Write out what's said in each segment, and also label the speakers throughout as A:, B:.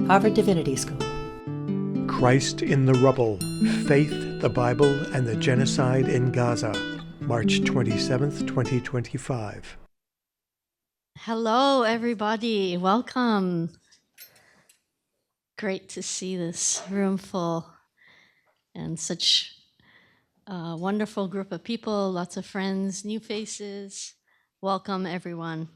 A: Harvard Divinity School.
B: Christ in the Rubble, Faith, the Bible, and the Genocide in Gaza, March 27th, 2025.
C: Hello, everybody. Welcome. Great to see this room full and such a wonderful group of people, lots of friends, new faces. Welcome, everyone.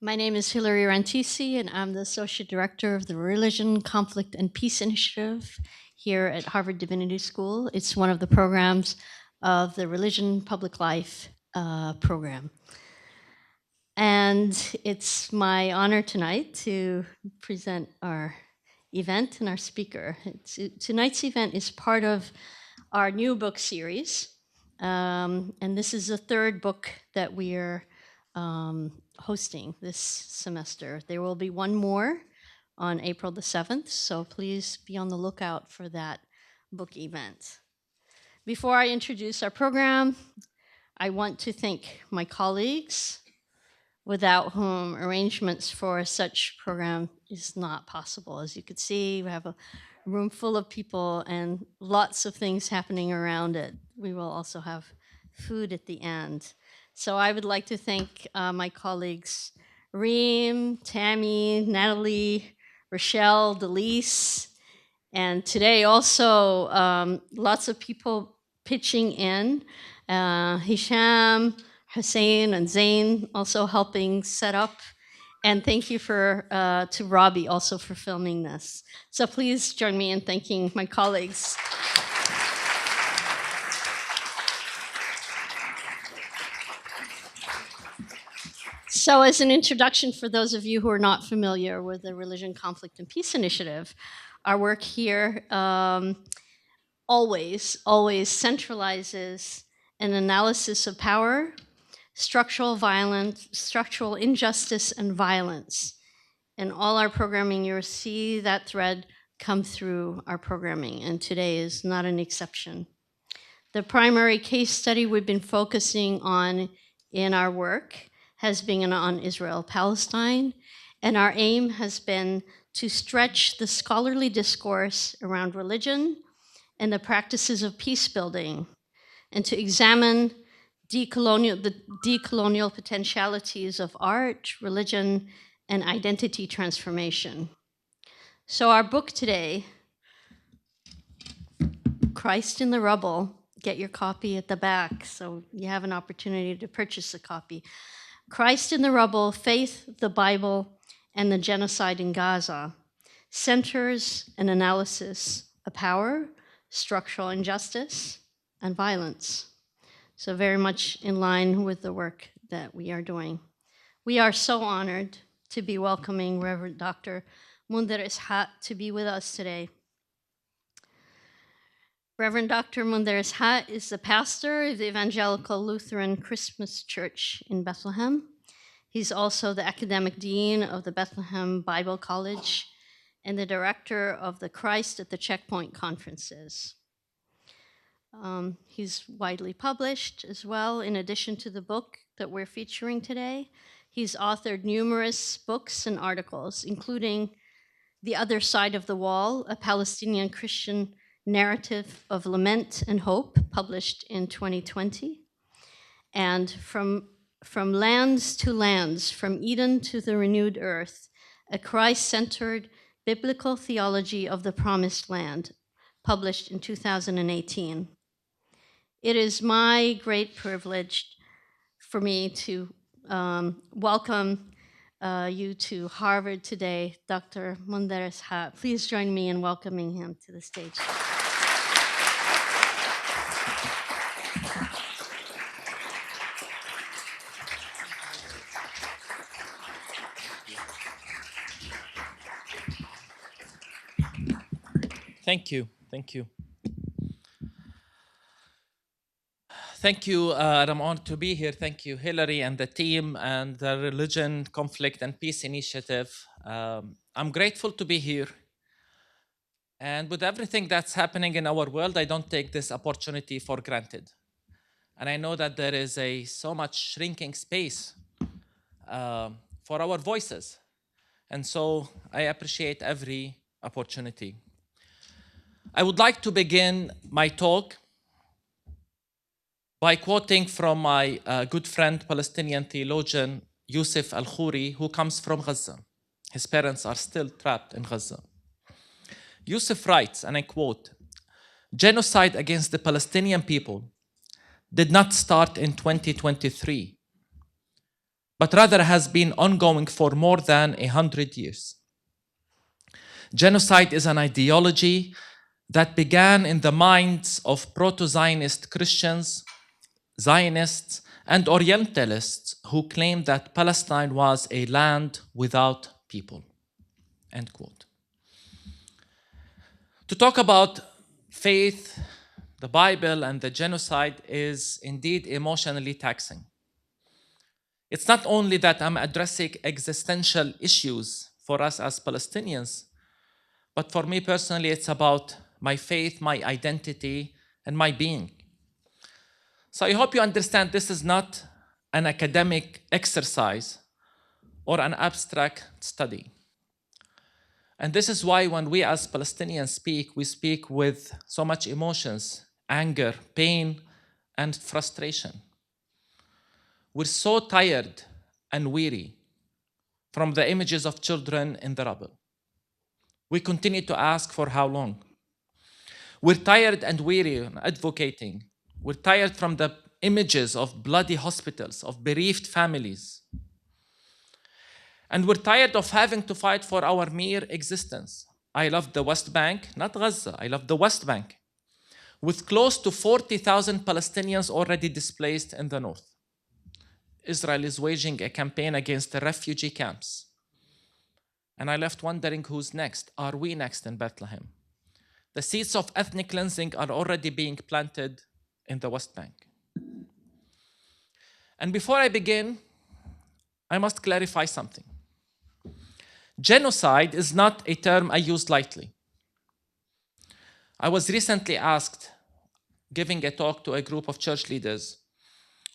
C: My name is Hilary Rantisi, and I'm the Associate Director of the Religion, Conflict, and Peace Initiative here at Harvard Divinity School. It's one of the programs of the Religion Public Life program. And it's my honor tonight to present our event and our speaker. Tonight's event is part of our new book series. And this is the third book that we are hosting this semester. There will be one more on April the 7th, so please be on the lookout for that book event. Before I introduce our program, I want to thank my colleagues, without whom arrangements for such program is not possible. As you could see, we have a room full of people and lots of things happening around it. We will also have food at the end. So I would like to thank my colleagues, Reem, Tammy, Natalie, Rochelle, Delise, and today also lots of people pitching in. Hisham, Hussein, and Zain also helping set up. And thank you to Robbie also for filming this. So please join me in thanking my colleagues. So as an introduction for those of you who are not familiar with the Religion, Conflict, and Peace Initiative, our work here always centralizes an analysis of power, structural violence, structural injustice, and violence. In all our programming, you'll see that thread come through our programming, and today is not an exception. The primary case study we've been focusing on in our work has been on Israel-Palestine, and our aim has been to stretch the scholarly discourse around religion and the practices of peace building, and to examine the decolonial potentialities of art, religion, and identity transformation. So our book today, Christ in the Rubble, get your copy at the back so you have an opportunity to purchase a copy. Christ in the Rubble, Faith, the Bible, and the Genocide in Gaza centers an analysis of power, structural injustice, and violence. So very much in line with the work that we are doing. We are so honored to be welcoming Reverend Dr. Munther Isaac to be with us today. Reverend Dr. Munther Isaac is the pastor of the Evangelical Lutheran Christmas Church in Bethlehem. He's also the academic dean of the Bethlehem Bible College and the director of the Christ at the Checkpoint conferences. He's widely published as well. In addition to the book that we're featuring today, he's authored numerous books and articles, including The Other Side of the Wall, a Palestinian Christian narrative of lament and hope, published in 2020, and From Lands to Lands, From Eden to the Renewed Earth, a Christ-centered biblical theology of the Promised Land, published in 2018. It is my great privilege for me to welcome you to Harvard today, Dr. Munther Isaac. Please join me in welcoming him to the stage.
D: Thank you. Thank you, I'm honored to be here. Thank you, Hilary and the team and the Religion, Conflict, and Peace Initiative. I'm grateful to be here. And with everything that's happening in our world, I don't take this opportunity for granted. And I know that there is so much shrinking space for our voices. And so I appreciate every opportunity. I would like to begin my talk by quoting from my good friend, Palestinian theologian, Yusuf al-Khouri, who comes from Gaza. His parents are still trapped in Gaza. Yusuf writes, and I quote, "Genocide against the Palestinian people did not start in 2023, but rather has been ongoing for more than 100 years. Genocide is an ideology that began in the minds of proto-Zionist Christians, Zionists, and Orientalists who claimed that Palestine was a land without people." End quote. To talk about faith, the Bible, and the genocide is indeed emotionally taxing. It's not only that I'm addressing existential issues for us as Palestinians, but for me personally, it's about my faith, my identity, and my being. So I hope you understand this is not an academic exercise or an abstract study. And this is why when we as Palestinians speak, we speak with so much emotions, anger, pain, and frustration. We're so tired and weary from the images of children in the rubble. We continue to ask for how long. We're tired and weary in advocating. We're tired from the images of bloody hospitals, of bereaved families. And we're tired of having to fight for our mere existence. I love the West Bank, not Gaza. I love the West Bank, with close to 40,000 Palestinians already displaced in the north. Israel is waging a campaign against the refugee camps. And I left wondering who's next. Are we next in Bethlehem? The seeds of ethnic cleansing are already being planted in the West Bank. And before I begin, I must clarify something. Genocide is not a term I use lightly. I was recently asked, giving a talk to a group of church leaders,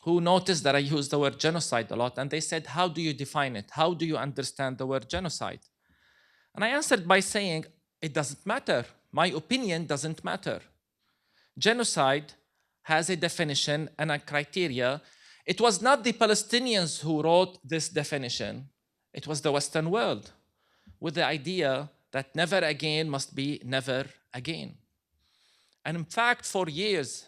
D: who noticed that I use the word genocide a lot, and they said, "How do you define it? How do you understand the word genocide?" And I answered by saying, it doesn't matter. My opinion doesn't matter. Genocide has a definition and a criteria. It was not the Palestinians who wrote this definition. It was the Western world, with the idea that never again must be never again. And in fact, for years,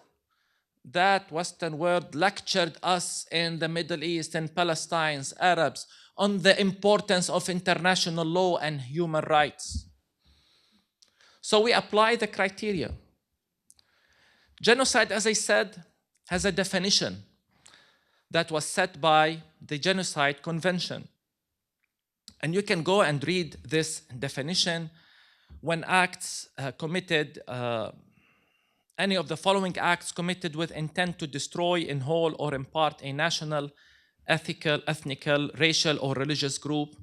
D: that Western world lectured us in the Middle East and Palestine, Arabs, on the importance of international law and human rights. So we apply the criteria. Genocide, as I said, has a definition that was set by the Genocide Convention. And you can go and read this definition when acts committed, any of the following acts committed with intent to destroy in whole or in part a national, ethnical, racial, or religious group.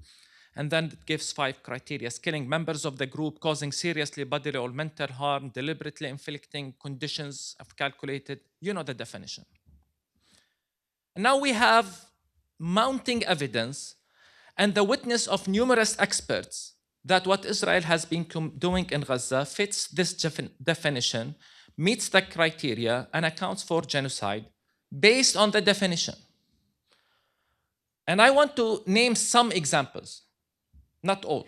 D: And then it gives 5 criteria: killing members of the group, causing seriously bodily or mental harm, deliberately inflicting conditions of calculated, you know the definition. And now we have mounting evidence and the witness of numerous experts that what Israel has been doing in Gaza fits this definition, meets the criteria, and accounts for genocide based on the definition. And I want to name some examples, not all.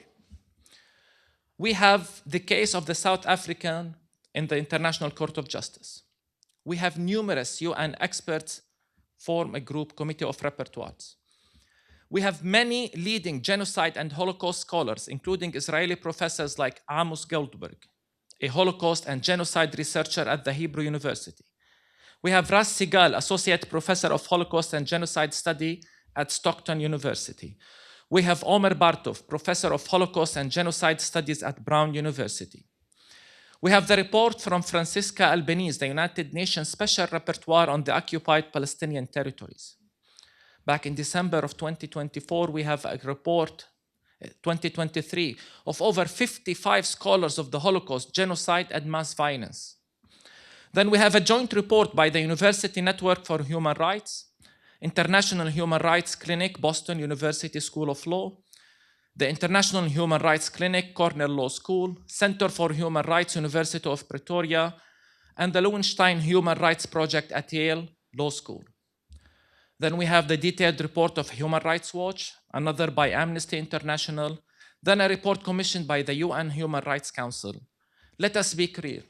D: We have the case of the South African in the International Court of Justice. We have numerous UN experts form a group, committee of repertoires. We have many leading genocide and Holocaust scholars, including Israeli professors like Amos Goldberg, a Holocaust and genocide researcher at the Hebrew University. We have Ras Sigal, associate professor of Holocaust and genocide study at Stockton University. We have Omer Bartov, professor of Holocaust and genocide studies at Brown University. We have the report from Francisca Albanese, the United Nations Special Rapporteur on the Occupied Palestinian Territories. Back in December of 2024, we have a report, 2023, of over 55 scholars of the Holocaust, genocide, and mass violence. Then we have a joint report by the University Network for Human Rights, International Human Rights Clinic, Boston University School of Law, the International Human Rights Clinic, Cornell Law School, Center for Human Rights, University of Pretoria, and the Lowenstein Human Rights Project at Yale Law School. Then we have the detailed report of Human Rights Watch, another by Amnesty International, then a report commissioned by the UN Human Rights Council. Let us be clear.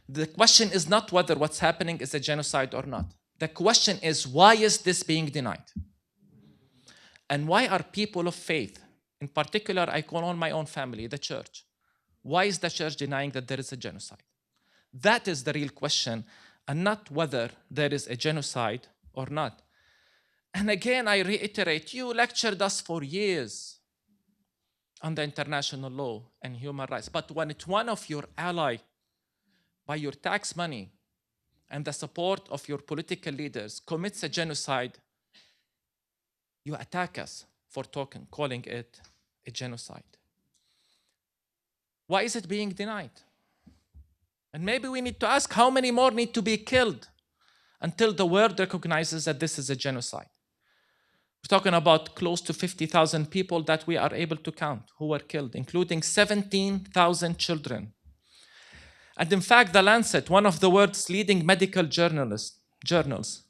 D: The question is not whether what's happening is a genocide or not. The question is, why is this being denied? And why are people of faith, in particular, I call on my own family, the church, why is the church denying that there is a genocide? That is the real question, and not whether there is a genocide or not. And again, I reiterate, you lectured us for years on the international law and human rights. But when it's one of your ally, by your tax money and the support of your political leaders, commits a genocide, you attack us for calling it a genocide. Why is it being denied? And maybe we need to ask, how many more need to be killed until the world recognizes that this is a genocide? We're talking about close to 50,000 people that we are able to count who were killed, including 17,000 children. And in fact, The Lancet, one of the world's leading medical journals,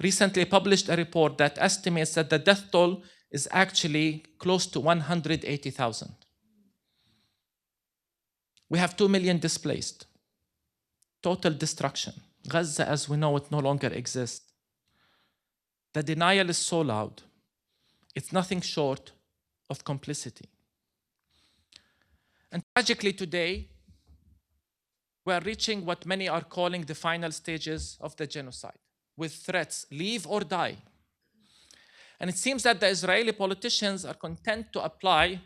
D: recently published a report that estimates that the death toll is actually close to 180,000. We have 2 million displaced. Total destruction. Gaza, as we know it, no longer exists. The denial is so loud. It's nothing short of complicity. And tragically today, we are reaching what many are calling the final stages of the genocide, with threats, leave or die. And it seems that the Israeli politicians are content to apply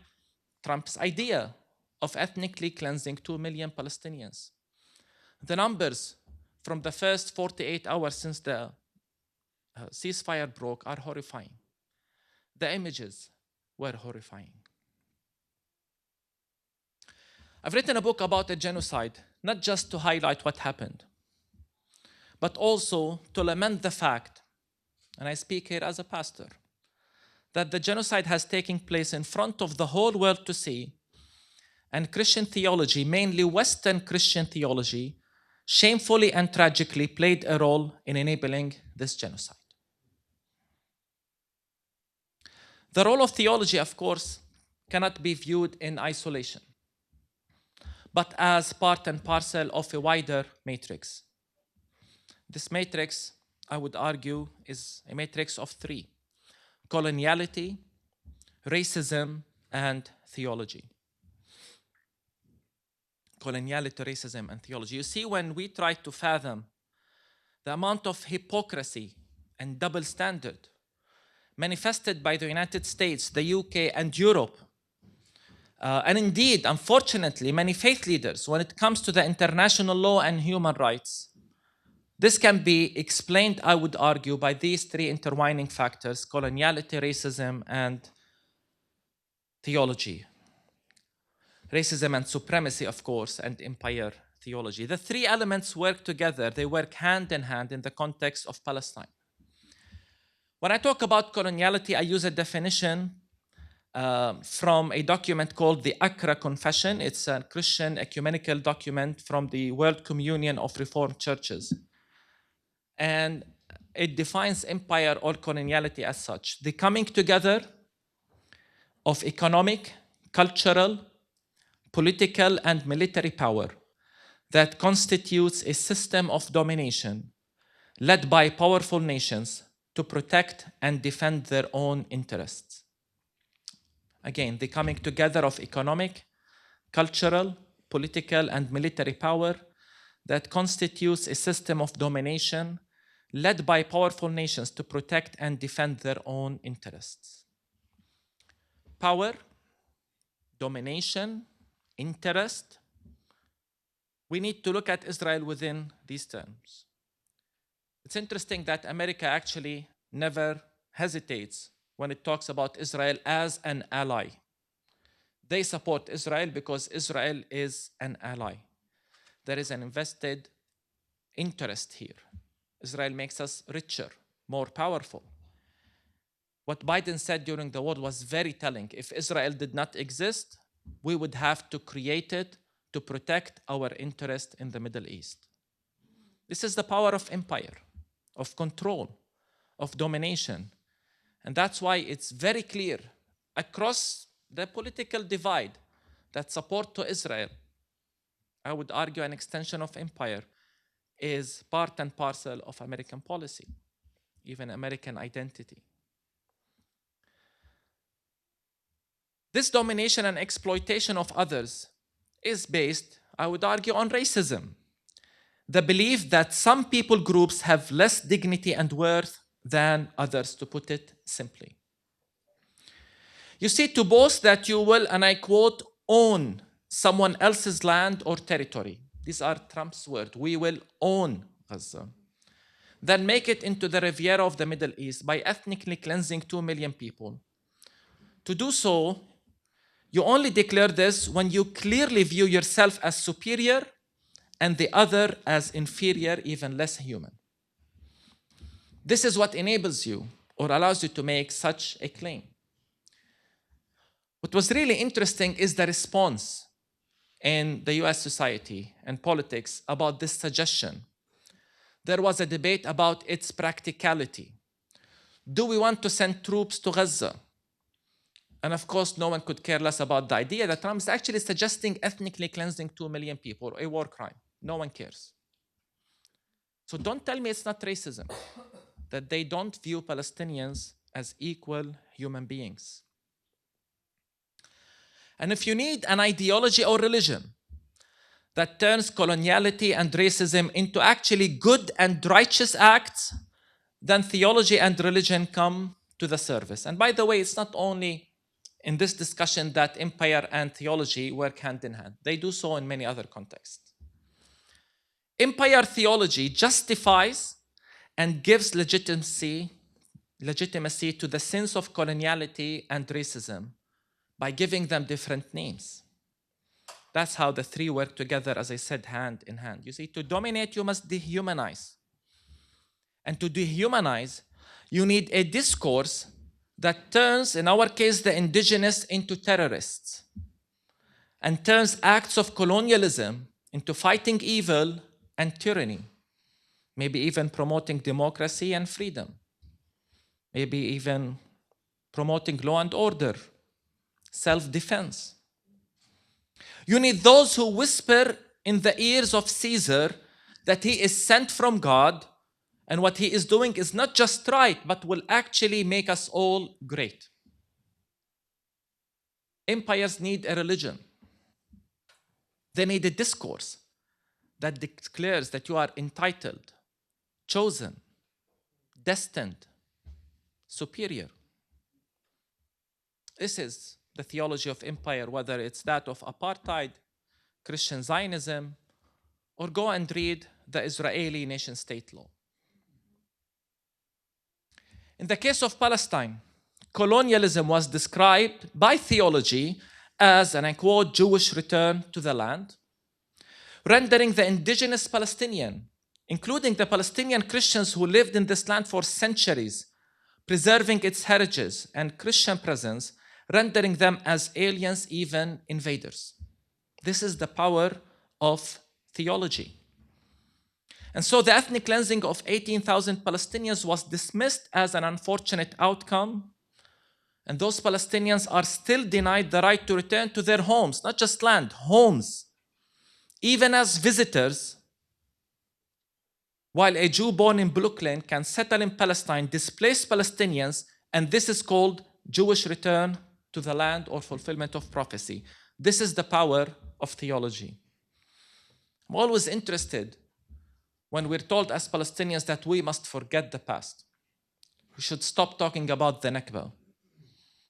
D: Trump's idea of ethnically cleansing 2 million Palestinians. The numbers from the first 48 hours since the ceasefire broke are horrifying. The images were horrifying. I've written a book about a genocide, not just to highlight what happened, but also to lament the fact, and I speak here as a pastor, that the genocide has taken place in front of the whole world to see, and Christian theology, mainly Western Christian theology, shamefully and tragically played a role in enabling this genocide. The role of theology, of course, cannot be viewed in isolation, but as part and parcel of a wider matrix. This matrix, I would argue, is a matrix of three: coloniality, racism, and theology. Coloniality, racism, and theology. You see, when we try to fathom the amount of hypocrisy and double standard manifested by the United States, the UK, and Europe, and indeed, unfortunately, many faith leaders, when it comes to the international law and human rights, this can be explained, I would argue, by these three intertwining factors: coloniality, racism, and theology. Racism and supremacy, of course, and empire theology. The three elements work together. They work hand in hand in the context of Palestine. When I talk about coloniality, I use a definition from a document called the Accra Confession. It's a Christian ecumenical document from the World Communion of Reformed Churches. And it defines empire or coloniality as such: the coming together of economic, cultural, political, and military power that constitutes a system of domination led by powerful nations to protect and defend their own interests. Again, the coming together of economic, cultural, political, and military power that constitutes a system of domination led by powerful nations to protect and defend their own interests. Power, domination, interest. We need to look at Israel within these terms. It's interesting that America actually never hesitates when it talks about Israel as an ally. They support Israel because Israel is an ally. There is an invested interest here. Israel makes us richer, more powerful. What Biden said during the war was very telling. If Israel did not exist, we would have to create it to protect our interest in the Middle East. This is the power of empire, of control, of domination. And that's why it's very clear across the political divide that support to Israel, I would argue an extension of empire, is part and parcel of American policy, even American identity. This domination and exploitation of others is based, I would argue, on racism. The belief that some people groups have less dignity and worth than others, to put it simply. You see, to boast that you will, and I quote, own someone else's land or territory. These are Trump's words. We will own Gaza. Then make it into the Riviera of the Middle East by ethnically cleansing 2 million people. To do so, you only declare this when you clearly view yourself as superior and the other as inferior, even less human. This is what enables you or allows you to make such a claim. What was really interesting is the response in the US society and politics about this suggestion. There was a debate about its practicality. Do we want to send troops to Gaza? And of course, no one could care less about the idea that Trump is actually suggesting ethnically cleansing 2 million people, a war crime. No one cares. So don't tell me it's not racism, that they don't view Palestinians as equal human beings. And if you need an ideology or religion that turns coloniality and racism into actually good and righteous acts, then theology and religion come to the service. And by the way, it's not only in this discussion that empire and theology work hand in hand. They do so in many other contexts. Empire theology justifies and gives legitimacy to the sins of coloniality and racism by giving them different names. That's how the three work together, as I said, hand in hand. You see, to dominate, you must dehumanize. And to dehumanize, you need a discourse that turns, in our case, the indigenous into terrorists and turns acts of colonialism into fighting evil and tyranny, maybe even promoting democracy and freedom, maybe even promoting law and order, self-defense. You need those who whisper in the ears of Caesar that he is sent from God and what he is doing is not just right, but will actually make us all great. Empires need a religion. They need a discourse that declares that you are entitled, chosen, destined, superior. This is the theology of empire, whether it's that of apartheid, Christian Zionism, or go and read the Israeli nation-state law. In the case of Palestine, colonialism was described by theology as, and I quote, Jewish return to the land, rendering the indigenous Palestinian, including the Palestinian Christians who lived in this land for centuries, preserving its heritage and Christian presence, rendering them as aliens, even invaders. This is the power of theology. And so the ethnic cleansing of 18,000 Palestinians was dismissed as an unfortunate outcome. And those Palestinians are still denied the right to return to their homes, not just land, homes, even as visitors. While a Jew born in Brooklyn can settle in Palestine, displace Palestinians, and this is called Jewish return to the land or fulfillment of prophecy. This is the power of theology. I'm always interested when we're told as Palestinians that we must forget the past. We should stop talking about the Nakba.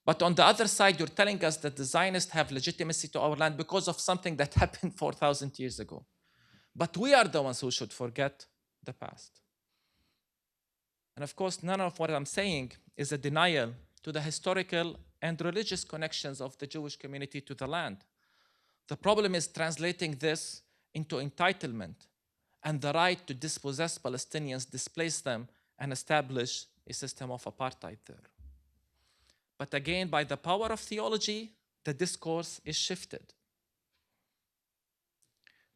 D: But on the other side, you're telling us that the Zionists have legitimacy to our land because of something that happened 4,000 years ago. But we are the ones who should forget the past. And of course, none of what I'm saying is a denial to the historical and religious connections of the Jewish community to the land. The problem is translating this into entitlement and the right to dispossess Palestinians, displace them, and establish a system of apartheid there. But again, by the power of theology, the discourse is shifted.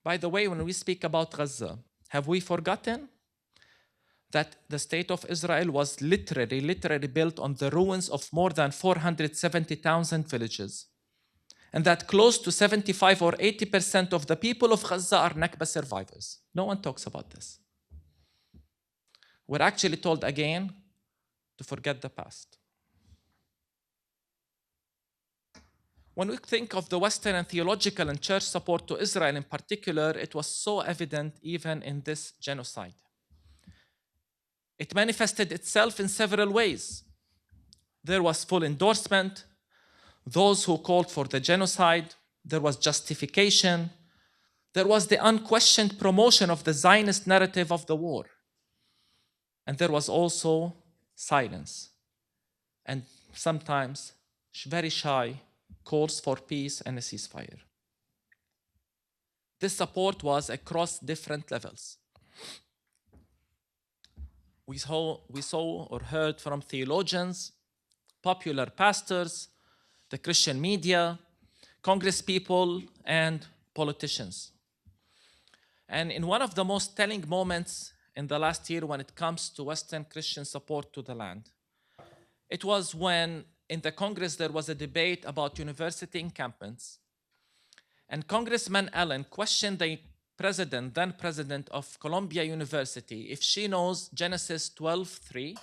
D: By the way, when we speak about Gaza, have we forgotten that the state of Israel was literally built on the ruins of more than 470,000 villages, and that close to 75 or 80% of the people of Gaza are Nakba survivors? No one talks about this. We're actually told again to forget the past. When we think of the Western and theological and church support to Israel in particular, it was so evident even in this genocide. It manifested itself in several ways. There was full endorsement, those who called for the genocide, there was justification, there was the unquestioned promotion of the Zionist narrative of the war. And there was also silence, and sometimes very shy calls for peace and a ceasefire. This support was across different levels. We saw or heard from theologians, popular pastors, the Christian media, congresspeople, and politicians. And in one of the most telling moments in the last year when it comes to Western Christian support to the land, it was when in the Congress there was a debate about university encampments, and Congressman Allen questioned the then president of Columbia University if she knows Genesis 12:3,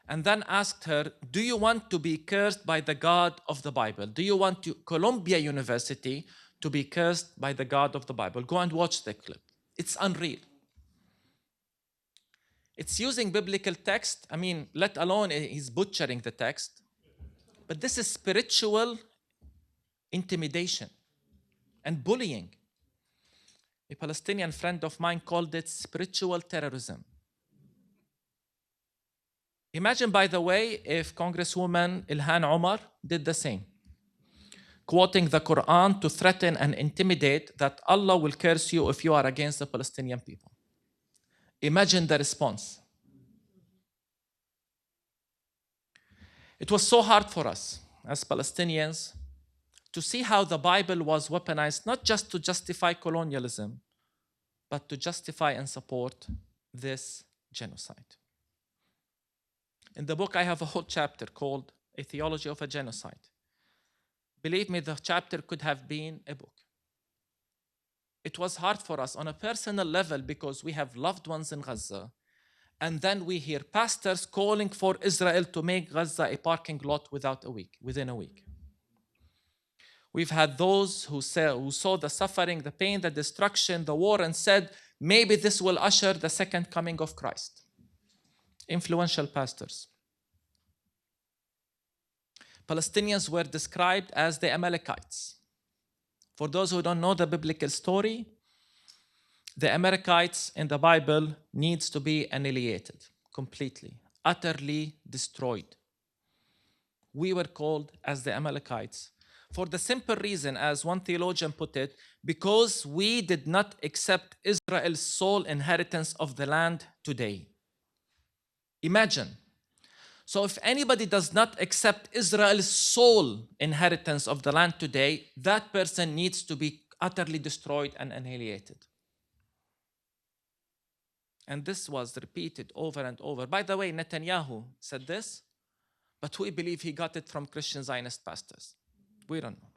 D: and then asked her, do you want to be cursed by the God of the Bible? Do you want Columbia University to be cursed by the God of the Bible? Go and watch the clip. It's unreal. It's using biblical text. I mean, let alone he's butchering the text. But this is spiritual intimidation and bullying. A Palestinian friend of mine called it spiritual terrorism. Imagine, by the way, if Congresswoman Ilhan Omar did the same, quoting the Quran to threaten and intimidate that Allah will curse you if you are against the Palestinian people. Imagine the response. It was so hard for us as Palestinians to see how the Bible was weaponized, not just to justify colonialism, but to justify and support this genocide. In the book, I have a whole chapter called A Theology of a Genocide. Believe me, the chapter could have been a book. It was hard for us on a personal level because we have loved ones in Gaza, and then we hear pastors calling for Israel to make Gaza a parking lot within a week. We've had those who saw the suffering, the pain, the destruction, the war, and said, maybe this will usher the second coming of Christ. Influential pastors. Palestinians were described as the Amalekites. For those who don't know the biblical story, the Amalekites in the Bible needs to be annihilated completely, utterly destroyed. We were called as the Amalekites for the simple reason, as one theologian put it, because we did not accept Israel's sole inheritance of the land today. Imagine. So if anybody does not accept Israel's sole inheritance of the land today, that person needs to be utterly destroyed and annihilated. And this was repeated over and over. By the way, Netanyahu said this, but we believe he got it from Christian Zionist pastors. We don't know.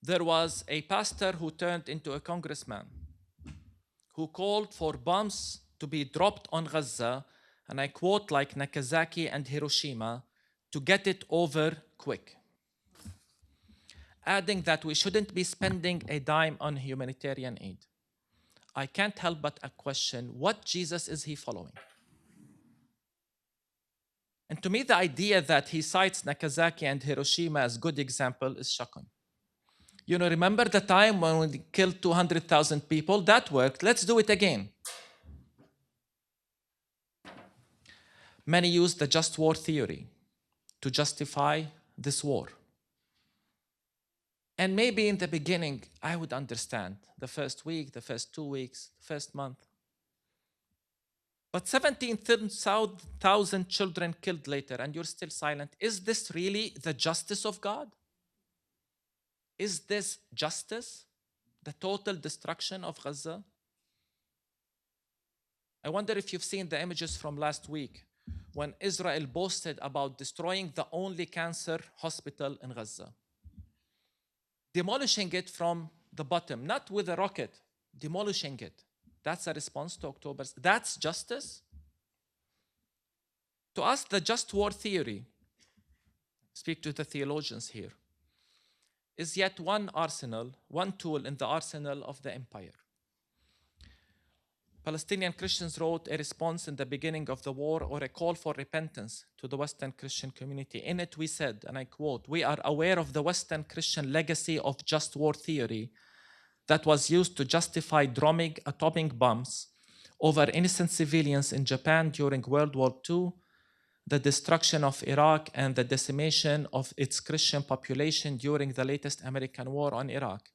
D: There was a pastor who turned into a congressman who called for bombs to be dropped on Gaza, and I quote, like Nagasaki and Hiroshima, to get it over quick. Adding that we shouldn't be spending a dime on humanitarian aid. I can't help but question, what Jesus is he following? And to me, the idea that he cites Nagasaki and Hiroshima as good example is shocking. You know, remember the time when we killed 200,000 people? That worked. Let's do it again. Many use the just war theory to justify this war. And maybe in the beginning, I would understand the first week, the first 2 weeks, the first month. But 17,000 children killed later, and you're still silent. Is this really the justice of God? Is this justice? The total destruction of Gaza? I wonder if you've seen the images from last week when Israel boasted about destroying the only cancer hospital in Gaza. Demolishing it from the bottom, not with a rocket, demolishing it. That's a response to October. That's justice? To us, the just war theory, speak to the theologians here, is yet one arsenal, one tool in the arsenal of the empire. Palestinian Christians wrote a response in the beginning of the war, or a call for repentance to the Western Christian community. In it we said, and I quote, "We are aware of the Western Christian legacy of just war theory that was used to justify dropping atomic bombs over innocent civilians in Japan during World War II, the destruction of Iraq, and the decimation of its Christian population during the latest American war on Iraq,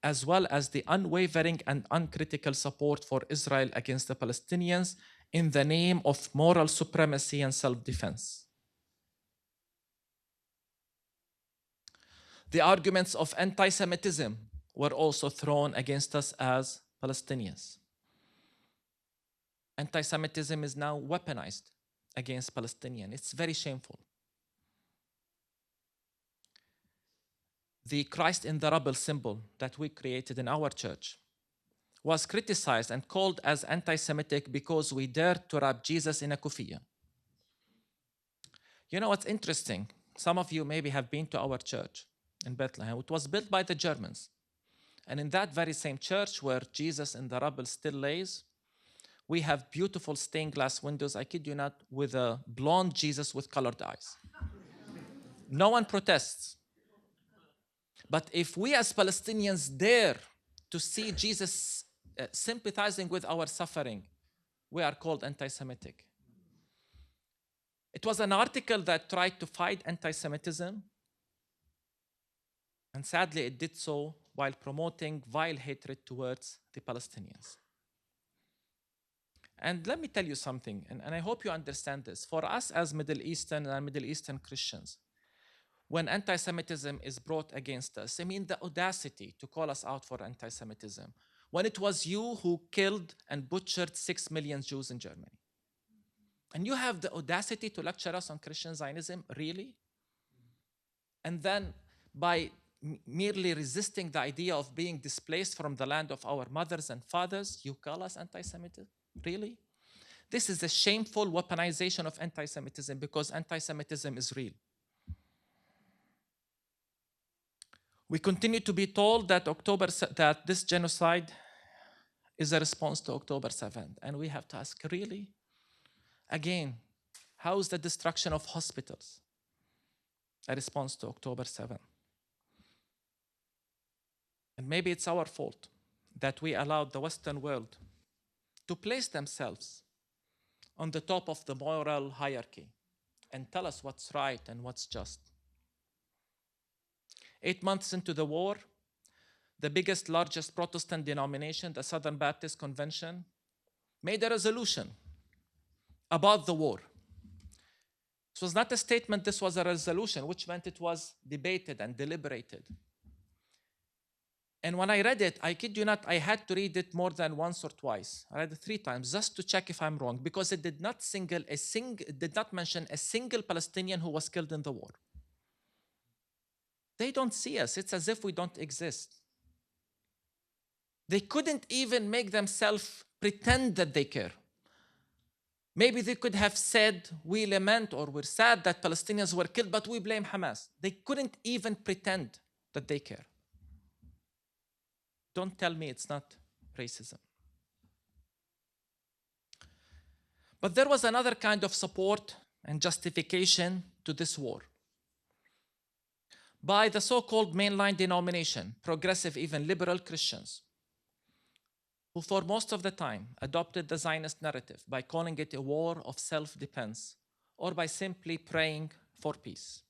D: as well as the unwavering and uncritical support for Israel against the Palestinians in the name of moral supremacy and self-defense. The arguments of anti-Semitism were also thrown against us as Palestinians. Anti-Semitism is now weaponized against Palestinians. It's very shameful. The Christ in the Rubble symbol that we created in our church was criticized and called as anti-Semitic because we dared to wrap Jesus in a kufiya. You know what's interesting? Some of you maybe have been to our church in Bethlehem. It was built by the Germans. And in that very same church where Jesus in the rubble still lays, we have beautiful stained glass windows, I kid you not, with a blonde Jesus with colored eyes. No one protests. But if we as Palestinians dare to see Jesus sympathizing with our suffering, we are called anti-Semitic. It was an article that tried to fight anti-Semitism, and sadly it did so while promoting vile hatred towards the Palestinians. And let me tell you something, and I hope you understand this. For us as Middle Eastern and Middle Eastern Christians, when anti-Semitism is brought against us, I mean the audacity to call us out for anti-Semitism, when it was you who killed and butchered 6 million Jews in Germany. And you have the audacity to lecture us on Christian Zionism, really? And then by merely resisting the idea of being displaced from the land of our mothers and fathers, you call us anti-Semitic? Really? This is a shameful weaponization of anti-Semitism because anti-Semitism is real. We continue to be told that that this genocide is a response to October 7th. And we have to ask, really? Again, how is the destruction of hospitals a response to October 7th? And maybe it's our fault that we allowed the Western world to place themselves on the top of the moral hierarchy and tell us what's right and what's just. 8 months into the war, the biggest, largest Protestant denomination, the Southern Baptist Convention, made a resolution about the war. This was not a statement, this was a resolution, which meant it was debated and deliberated. And when I read it, I kid you not, I had to read it more than once or twice. I read it 3 times just to check if I'm wrong, because it did not mention a single Palestinian who was killed in the war. They don't see us. It's as if we don't exist. They couldn't even make themselves pretend that they care. Maybe they could have said, we lament or we're sad that Palestinians were killed, but we blame Hamas. They couldn't even pretend that they care. Don't tell me it's not racism. But there was another kind of support and justification to this war by the so-called mainline denomination, progressive, even liberal Christians, who for most of the time adopted the Zionist narrative by calling it a war of self-defense or by simply praying for peace.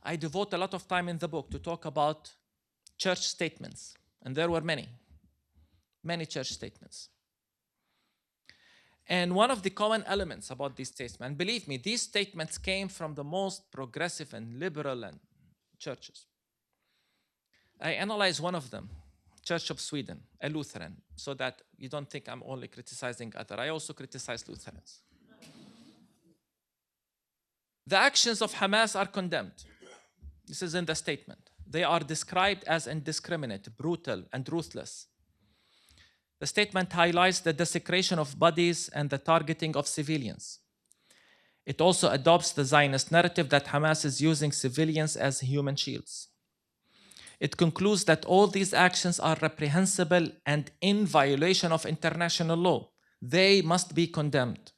D: I devote a lot of time in the book to talk about church statements, and there were many church statements. And one of the common elements about these statements, and believe me, these statements came from the most progressive and liberal and churches. I analyzed one of them, Church of Sweden, a Lutheran, so that you don't think I'm only criticizing other. I also criticize Lutherans. The actions of Hamas are condemned. This is in the statement. They are described as indiscriminate, brutal, and ruthless. The statement highlights the desecration of bodies and the targeting of civilians. It also adopts the Zionist narrative that Hamas is using civilians as human shields. It concludes that all these actions are reprehensible and in violation of international law. They must be condemned.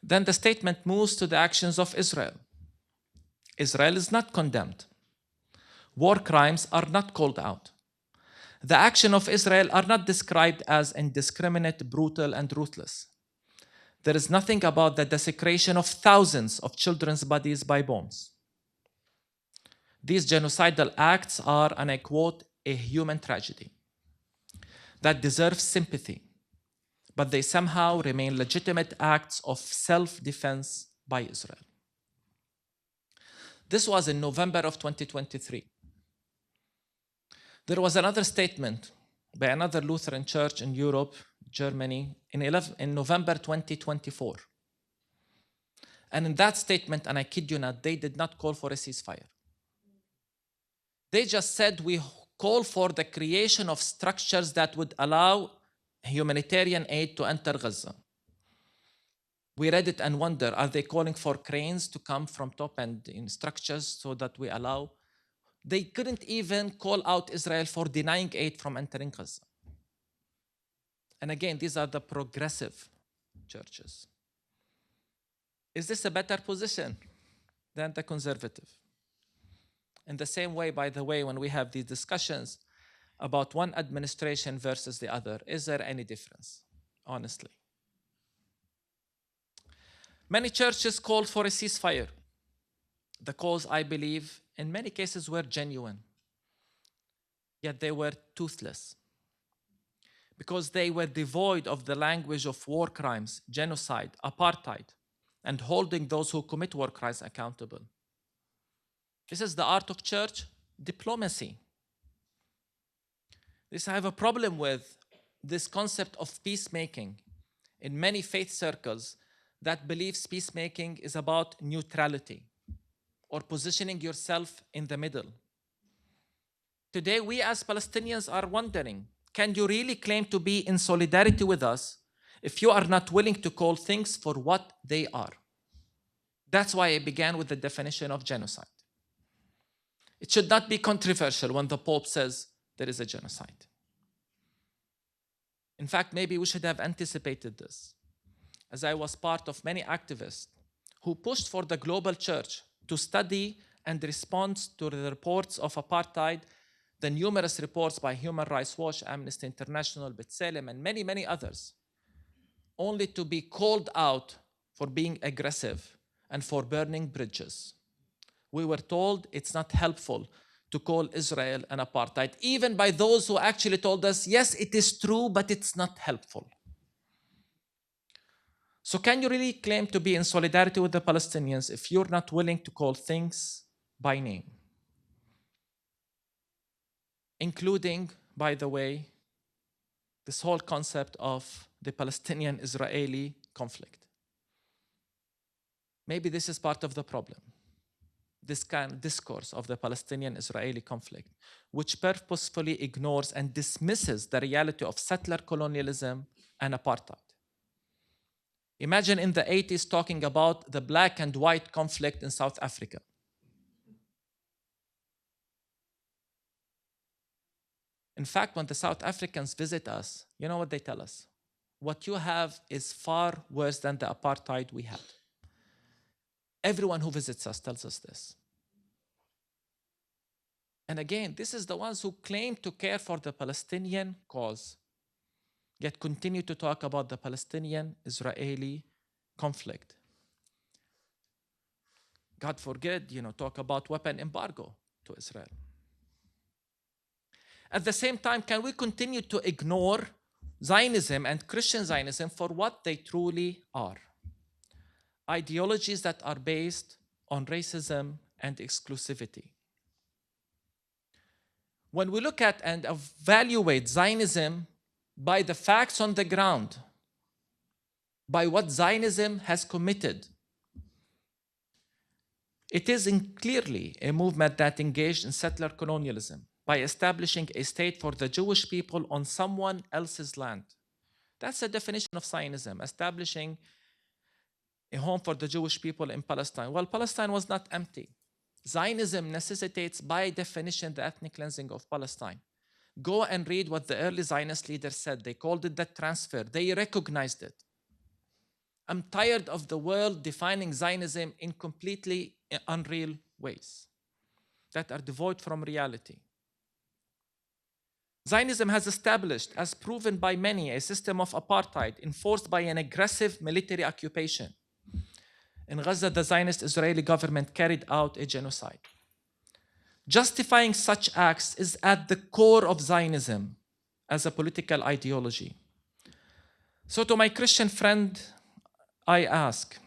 D: Then the statement moves to the actions of Israel. Israel is not condemned. War crimes are not called out. The actions of Israel are not described as indiscriminate, brutal, and ruthless. There is nothing about the desecration of thousands of children's bodies by bombs. These genocidal acts are, and I quote, a human tragedy that deserves sympathy, but they somehow remain legitimate acts of self-defense by Israel. This was in November of 2023. There was another statement by another Lutheran church in Europe, Germany, in November 2024. And in that statement, and I kid you not, they did not call for a ceasefire. They just said, we call for the creation of structures that would allow humanitarian aid to enter Gaza. We read it and wonder, are they calling for cranes to come from top and in structures so that we allow? They couldn't even call out Israel for denying aid from entering Gaza. And again, these are the progressive churches. Is this a better position than the conservative? In the same way, by the way, when we have these discussions about one administration versus the other, is there any difference, honestly? Many churches called for a ceasefire. The calls, I believe, in many cases were genuine, yet they were toothless because they were devoid of the language of war crimes, genocide, apartheid, and holding those who commit war crimes accountable. This is the art of church diplomacy. I have a problem with this concept of peacemaking in many faith circles that believes peacemaking is about neutrality or positioning yourself in the middle. Today, we as Palestinians are wondering, can you really claim to be in solidarity with us if you are not willing to call things for what they are? That's why I began with the definition of genocide. It should not be controversial when the Pope says there is a genocide. In fact, maybe we should have anticipated this, as I was part of many activists who pushed for the global church to study and respond to the reports of apartheid, the numerous reports by Human Rights Watch, Amnesty International, B'Tselem, and many, many others, only to be called out for being aggressive and for burning bridges. We were told it's not helpful to call Israel an apartheid, even by those who actually told us, yes, it is true, but it's not helpful. So can you really claim to be in solidarity with the Palestinians if you're not willing to call things by name? Including, by the way, this whole concept of the Palestinian-Israeli conflict. Maybe this is part of the problem. This kind of discourse of the Palestinian-Israeli conflict, which purposefully ignores and dismisses the reality of settler colonialism and apartheid. Imagine in the 80s talking about the black and white conflict in South Africa. In fact, when the South Africans visit us, you know what they tell us? What you have is far worse than the apartheid we had. Everyone who visits us tells us this. And again, this is the ones who claim to care for the Palestinian cause, yet continue to talk about the Palestinian-Israeli conflict. God forbid, talk about weapon embargo to Israel. At the same time, can we continue to ignore Zionism and Christian Zionism for what they truly are: ideologies that are based on racism and exclusivity. When we look at and evaluate Zionism by the facts on the ground, by what Zionism has committed, it is clearly a movement that engaged in settler colonialism by establishing a state for the Jewish people on someone else's land. That's the definition of Zionism, establishing a home for the Jewish people in Palestine. Well, Palestine was not empty. Zionism necessitates, by definition, the ethnic cleansing of Palestine. Go and read what the early Zionist leaders said. They called it the transfer. They recognized it. I'm tired of the world defining Zionism in completely unreal ways that are devoid from reality. Zionism has established, as proven by many, a system of apartheid enforced by an aggressive military occupation. In Gaza, the Zionist Israeli government carried out a genocide. Justifying such acts is at the core of Zionism as a political ideology. So to my Christian friend, I ask,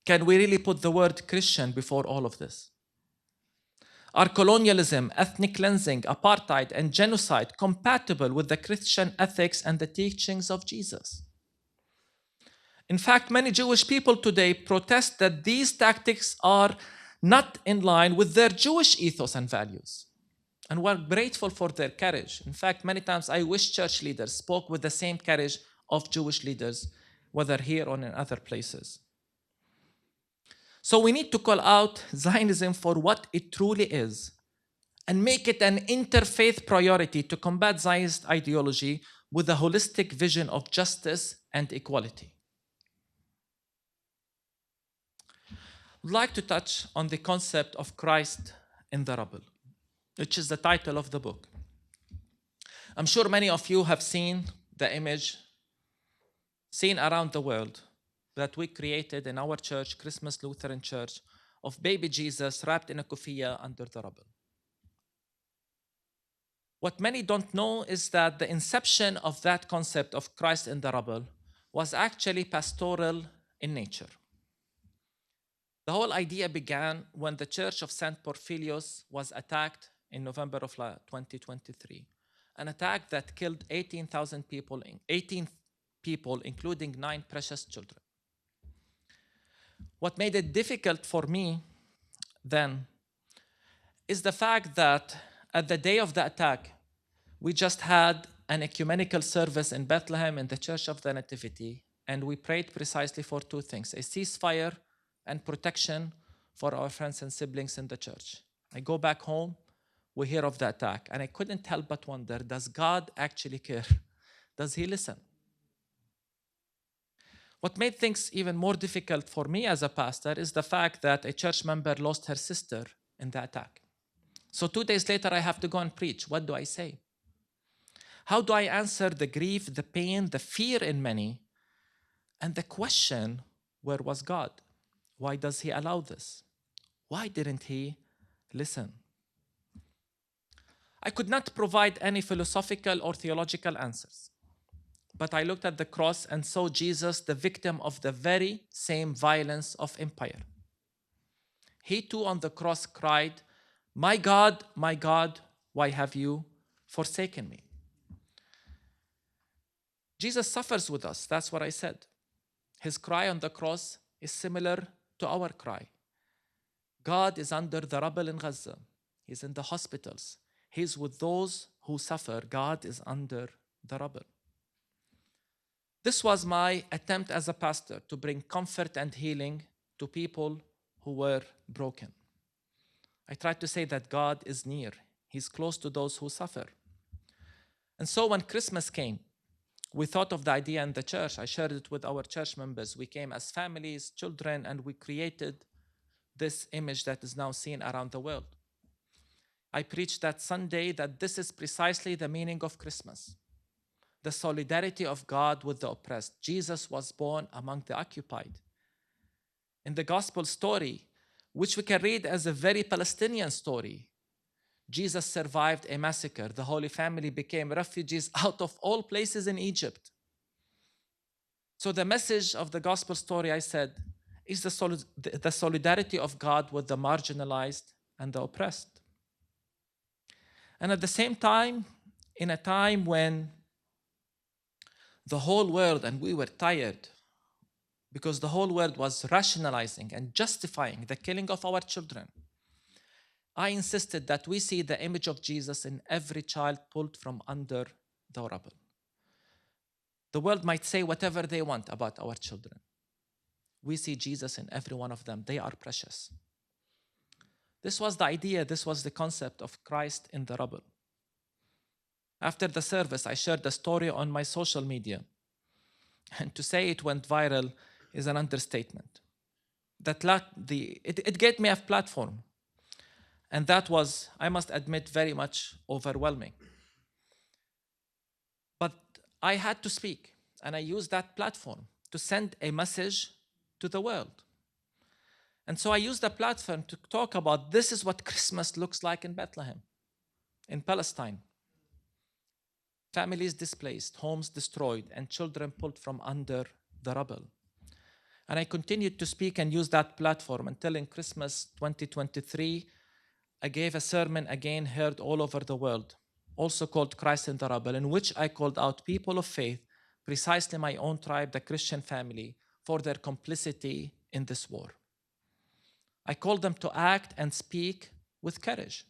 D: can we really put the word Christian before all of this? Are colonialism, ethnic cleansing, apartheid, and genocide compatible with the Christian ethics and the teachings of Jesus? In fact, many Jewish people today protest that these tactics are not in line with their Jewish ethos and values. And we're grateful for their courage. In fact, many times I wish church leaders spoke with the same courage of Jewish leaders, whether here or in other places. So we need to call out Zionism for what it truly is and make it an interfaith priority to combat Zionist ideology with a holistic vision of justice and equality. I'd like to touch on the concept of Christ in the rubble, which is the title of the book. I'm sure many of you have seen the image seen around the world that we created in our church, Christmas Lutheran Church, of baby Jesus wrapped in a kufiya under the rubble. What many don't know is that the inception of that concept of Christ in the rubble was actually pastoral in nature. The whole idea began when the Church of St. Porphyrios was attacked in November of 2023, an attack that killed 18 people, including 9 precious children. What made it difficult for me then is the fact that at the day of the attack, we just had an ecumenical service in Bethlehem in the Church of the Nativity, and we prayed precisely for 2 things: a ceasefire and protection for our friends and siblings in the church. I go back home, we hear of the attack, and I couldn't help but wonder, does God actually care? Does he listen? What made things even more difficult for me as a pastor is the fact that a church member lost her sister in the attack. So 2 days later, I have to go and preach. What do I say? How do I answer the grief, the pain, the fear in many, and the question, where was God? Why does he allow this? Why didn't he listen? I could not provide any philosophical or theological answers. But I looked at the cross and saw Jesus, the victim of the very same violence of empire. He too on the cross cried, my God, why have you forsaken me?" Jesus suffers with us, that's what I said. His cry on the cross is similar to our cry. God is under the rubble in Gaza. He's in the hospitals. He's with those who suffer. God is under the rubble. This was my attempt as a pastor to bring comfort and healing to people who were broken. I tried to say that God is near. He's close to those who suffer. And so when Christmas came, we thought of the idea in the church. I shared it with our church members. We came as families, children, and we created this image that is now seen around the world. I preached that Sunday that this is precisely the meaning of Christmas. The solidarity of God with the oppressed. Jesus was born among the occupied. In the gospel story, which we can read as a very Palestinian story, Jesus survived a massacre. The Holy Family became refugees out of all places in Egypt. So the message of the gospel story, I said, is the solidarity of God with the marginalized and the oppressed. And at the same time, in a time when the whole world, and we were tired, because the whole world was rationalizing and justifying the killing of our children, I insisted that we see the image of Jesus in every child pulled from under the rubble. The world might say whatever they want about our children. We see Jesus in every one of them. They are precious. This was the idea, this was the concept of Christ in the rubble. After the service, I shared the story on my social media. And to say it went viral is an understatement. It gave me a platform. And that was, I must admit, very much overwhelming. But I had to speak, and I used that platform to send a message to the world. And so I used the platform to talk about this is what Christmas looks like in Bethlehem, in Palestine. Families displaced, homes destroyed, and children pulled from under the rubble. And I continued to speak and use that platform until in Christmas 2023, I gave a sermon again heard all over the world, also called Christ in the Rubble, in which I called out people of faith, precisely my own tribe, the Christian family, for their complicity in this war. I called them to act and speak with courage.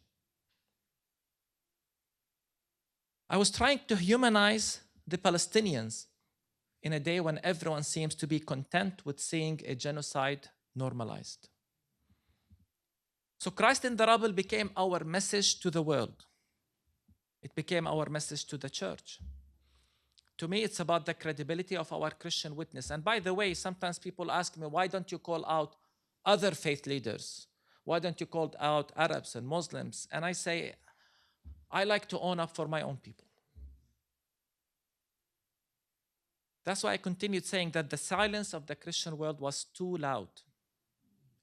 D: I was trying to humanize the Palestinians in a day when everyone seems to be content with seeing a genocide normalized. So Christ in the Rubble became our message to the world. It became our message to the church. To me, it's about the credibility of our Christian witness. And by the way, sometimes people ask me, why don't you call out other faith leaders? Why don't you call out Arabs and Muslims? And I say, I like to own up for my own people. That's why I continued saying that the silence of the Christian world was too loud.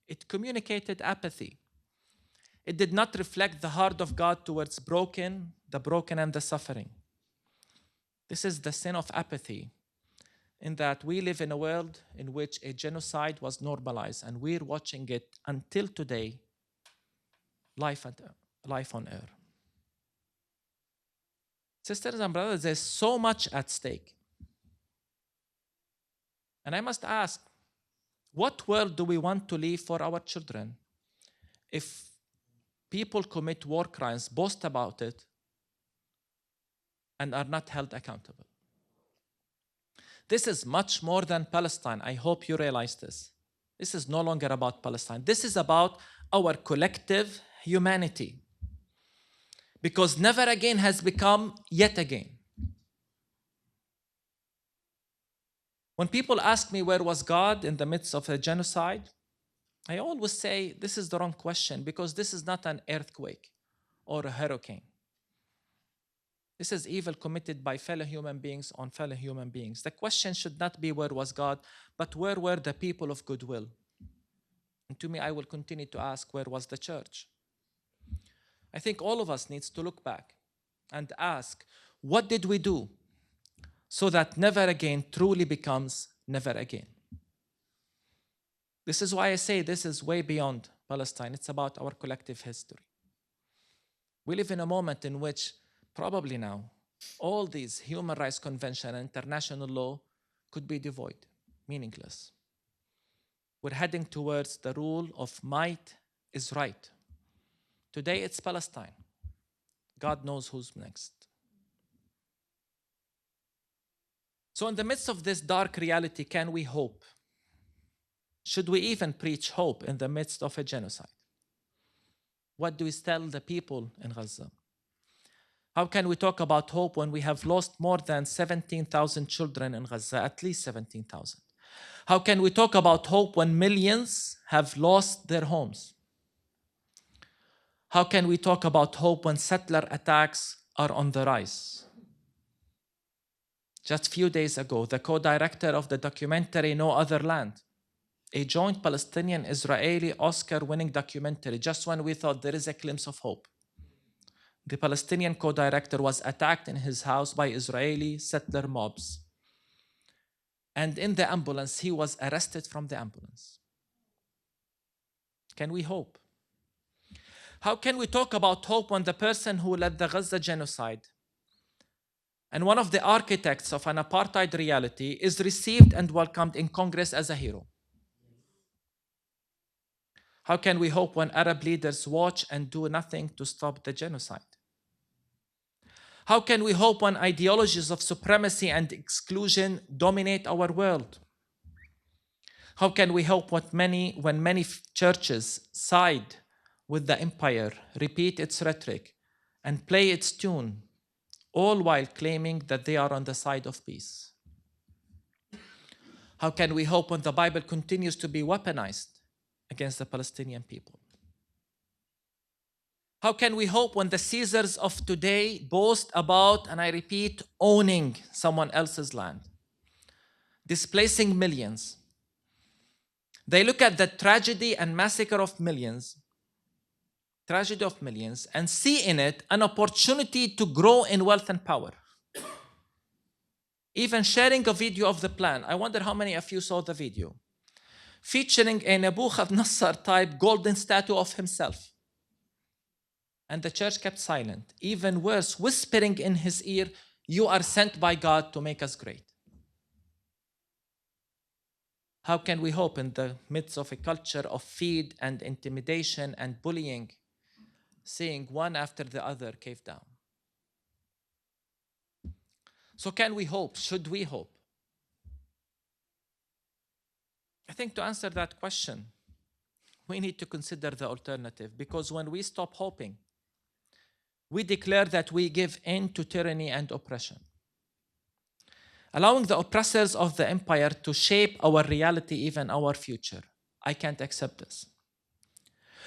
D: It communicated apathy. It did not reflect the heart of God towards the broken and the suffering. This is the sin of apathy, in that we live in a world in which a genocide was normalized, and we're watching it until today, life on earth. Sisters and brothers, there's so much at stake. And I must ask, what world do we want to leave for our children if people commit war crimes, boast about it, and are not held accountable? This is much more than Palestine. I hope you realize this. This is no longer about Palestine. This is about our collective humanity. Because never again has become yet again. When people ask me where was God in the midst of a genocide, I always say this is the wrong question, because this is not an earthquake or a hurricane. This is evil committed by fellow human beings on fellow human beings. The question should not be where was God, but where were the people of goodwill? And to me, I will continue to ask, where was the church? I think all of us needs to look back and ask, what did we do so that never again truly becomes never again? This is why I say this is way beyond Palestine. It's about our collective history. We live in a moment in which probably now all these human rights convention and international law could be devoid, meaningless. We're heading towards the rule of might is right. Today it's Palestine. God knows who's next. So in the midst of this dark reality, can we hope? Should we even preach hope in the midst of a genocide? What do we tell the people in Gaza? How can we talk about hope when we have lost more than 17,000 children in Gaza, at least 17,000? How can we talk about hope when millions have lost their homes? How can we talk about hope when settler attacks are on the rise? Just a few days ago, the co-director of the documentary No Other Land, a joint Palestinian-Israeli Oscar-winning documentary, just when we thought there is a glimpse of hope, the Palestinian co-director, was attacked in his house by Israeli settler mobs. And in the ambulance, he was arrested from the ambulance. Can we hope? How can we talk about hope when the person who led the Gaza genocide and one of the architects of an apartheid reality is received and welcomed in Congress as a hero? How can we hope when Arab leaders watch and do nothing to stop the genocide? How can we hope when ideologies of supremacy and exclusion dominate our world? How can we hope when many churches side with the empire, repeat its rhetoric, and play its tune, all while claiming that they are on the side of peace? How can we hope when the Bible continues to be weaponized against the Palestinian people? How can we hope when the Caesars of today boast about, and I repeat, owning someone else's land, displacing millions? They look at the tragedy and massacre of millions, and see in it an opportunity to grow in wealth and power. Even sharing a video of the plan. I wonder how many of you saw the video, featuring a Nebuchadnezzar-type golden statue of himself. And the church kept silent. Even worse, whispering in his ear, "You are sent by God to make us great." How can we hope in the midst of a culture of fear and intimidation and bullying, seeing one after the other cave down? So can we hope? Should we hope? I think to answer that question, we need to consider the alternative, because when we stop hoping, we declare that we give in to tyranny and oppression, allowing the oppressors of the empire to shape our reality, even our future. I can't accept this.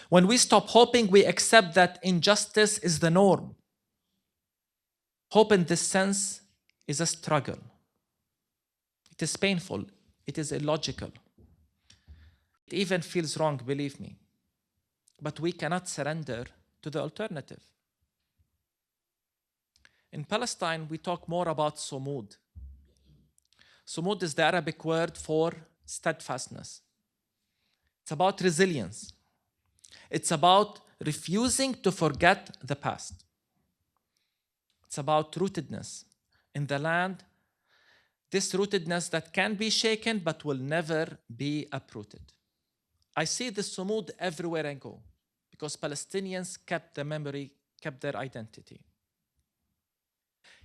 D: When we stop hoping, we accept that injustice is the norm. Hope in this sense is a struggle. It is painful. It is illogical. It even feels wrong, believe me. But we cannot surrender to the alternative. In Palestine, we talk more about sumud. Sumud is the Arabic word for steadfastness. It's about resilience. It's about refusing to forget the past. It's about rootedness in the land, this rootedness that can be shaken but will never be uprooted. I see this sumud everywhere I go, because Palestinians kept the memory, kept their identity.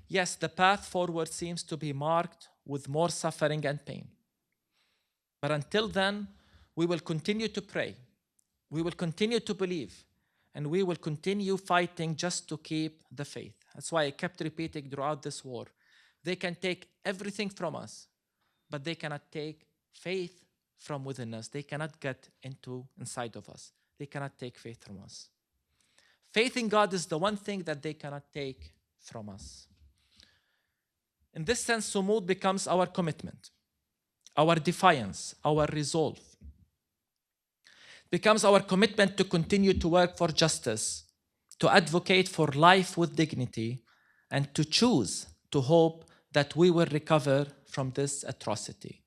D: Yes, the path forward seems to be marked with more suffering and pain. But until then, we will continue to pray, we will continue to believe, and we will continue fighting just to keep the faith. That's why I kept repeating throughout this war, they can take everything from us, but they cannot take faith from within us. They cannot get inside of us. They cannot take faith from us. Faith in God is the one thing that they cannot take from us. In this sense, sumud becomes our commitment, our defiance, our resolve. It becomes our commitment to continue to work for justice, to advocate for life with dignity, and to choose to hope that we will recover from this atrocity.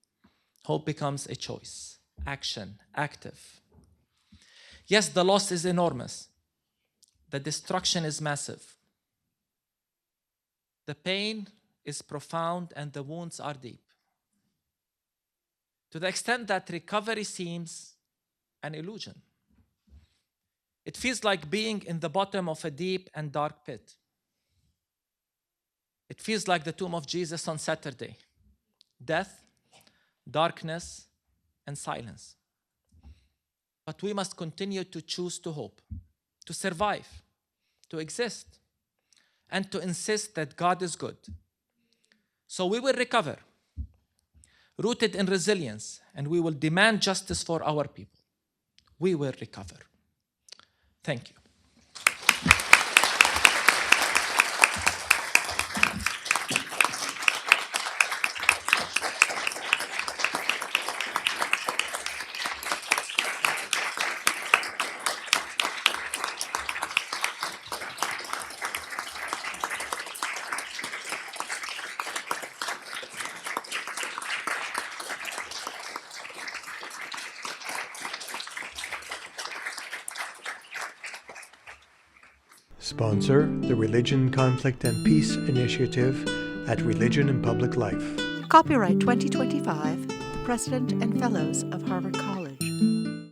D: Hope becomes a choice, action, active. Yes, the loss is enormous. The destruction is massive. The pain is profound and the wounds are deep. To the extent that recovery seems an illusion. It feels like being in the bottom of a deep and dark pit. It feels like the tomb of Jesus on Saturday. Death, darkness, and silence. But we must continue to choose to hope, to survive, to exist, and to insist that God is good. So we will recover, rooted in resilience, and we will demand justice for our people. We will recover. Thank you.
B: Sponsor the Religion, Conflict and Peace Initiative at Religion and Public Life.
A: Copyright 2025, the President and Fellows of Harvard College.